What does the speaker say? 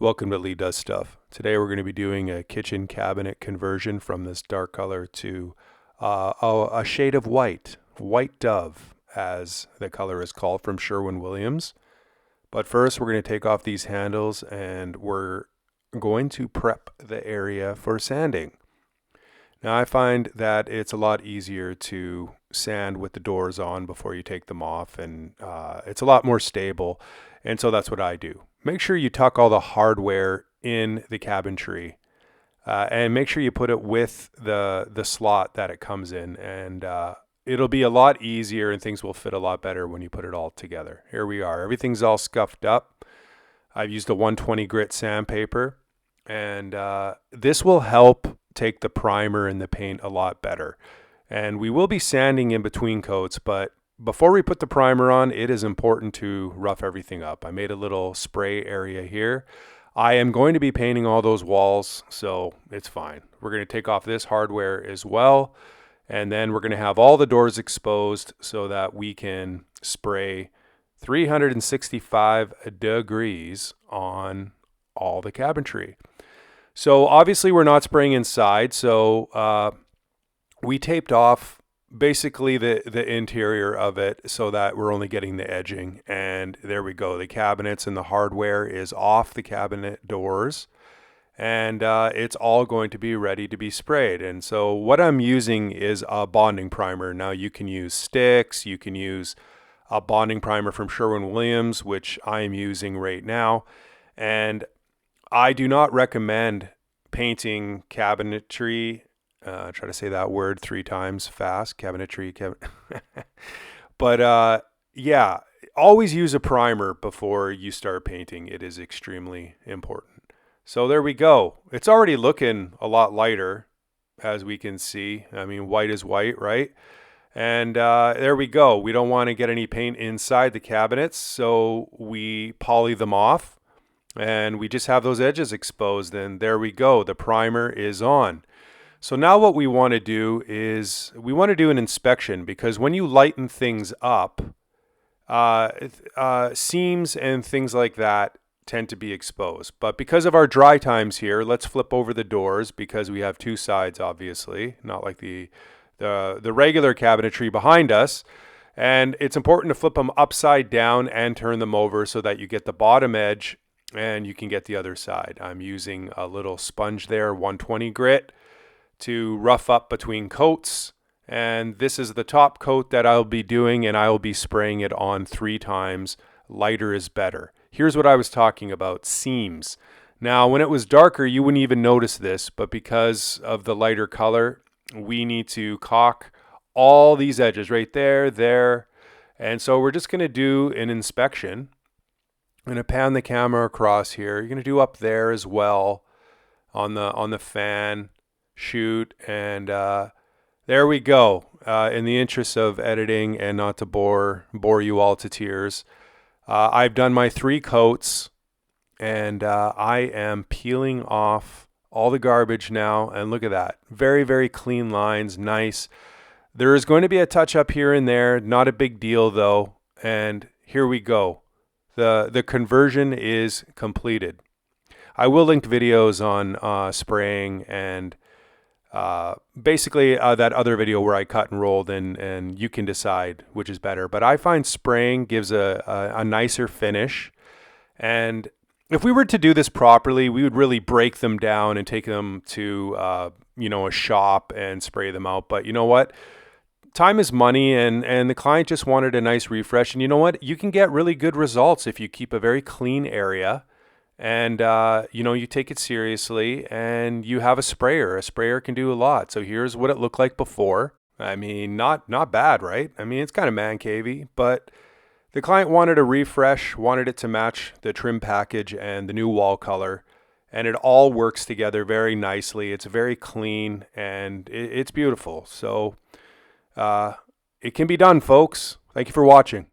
Welcome to Lee Does Stuff. Today we're going to be doing a kitchen cabinet conversion from this dark color to a shade of white, white dove as the color is called, from Sherwin-Williams. But first we're going to take off these handles and we're going to prep the area for sanding. Now I find that it's a lot easier to sand with the doors on before you take them off, and it's a lot more stable, and so that's what I do. Make sure you tuck all the hardware in the cabinetry, and make sure you put it with the slot that it comes in, and it'll be a lot easier and things will fit a lot better when you put it all together. Here we are. Everything's all scuffed up. I've used a 120 grit sandpaper, and this will help take the primer and the paint a lot better. And we will be sanding in between coats, but before we put the primer on, it is important to rough everything up. I made a little spray area here. I am going to be painting all those walls, so it's fine. We're going to take off this hardware as well, and then we're going to have all the doors exposed so that we can spray 365 degrees on all the cabinetry. So obviously we're not spraying inside, so we taped off basically the interior of it so that we're only getting the edging, and there we go. The cabinets and the hardware is off the cabinet doors, and it's all going to be ready to be sprayed. And so what I'm using is a bonding primer. Now you can use sticks, you can use a bonding primer from Sherwin-Williams, which I am using right now, and I do not recommend painting cabinetry. Try to say that word 3 times fast. Cabinetry. But yeah, always use a primer before you start painting. It is extremely important. So there we go. It's already looking a lot lighter, as we can see. I mean, white is white, right? And there we go. We don't want to get any paint inside the cabinets, so we poly them off. And we just have those edges exposed, and there we go. The primer is on. So now what we want to do is we want to do an inspection, because when you lighten things up, seams and things like that tend to be exposed. But because of our dry times here, let's flip over the doors, because we have 2 sides, obviously, not like the regular cabinetry behind us. And it's important to flip them upside down and turn them over so that you get the bottom edge and you can get the other side. I'm using a little sponge there, 120 grit, to rough up between coats. And this is the top coat that I'll be doing, and I'll be spraying it on 3 times. Lighter is better. Here's what I was talking about, seams. Now, when it was darker, you wouldn't even notice this, but because of the lighter color, we need to caulk all these edges right there, there. And so we're just going to do an inspection. I'm going to pan the camera across here. You're going to do up there as well on the fan shoot, and there we go. In the interest of editing and not to bore you all to tears, I've done my 3 coats, and I am peeling off all the garbage now, and look at that. Very, very clean lines, nice. There is going to be a touch up here and there, not a big deal though, and here we go. The conversion is completed. I will link videos on spraying and basically that other video where I cut and rolled, and you can decide which is better. But I find spraying gives a nicer finish. And if we were to do this properly, we would really break them down and take them to a shop and spray them out. But you know what? Time is money, and the client just wanted a nice refresh. And you know what? You can get really good results if you keep a very clean area, and you take it seriously, and you have a sprayer. A sprayer can do a lot. So here's what it looked like before. I mean, not bad, right? I mean, it's kind of man cavey, but the client wanted a refresh, wanted it to match the trim package and the new wall color, and it all works together very nicely. It's very clean, and it's beautiful. So it can be done, folks. Thank you for watching.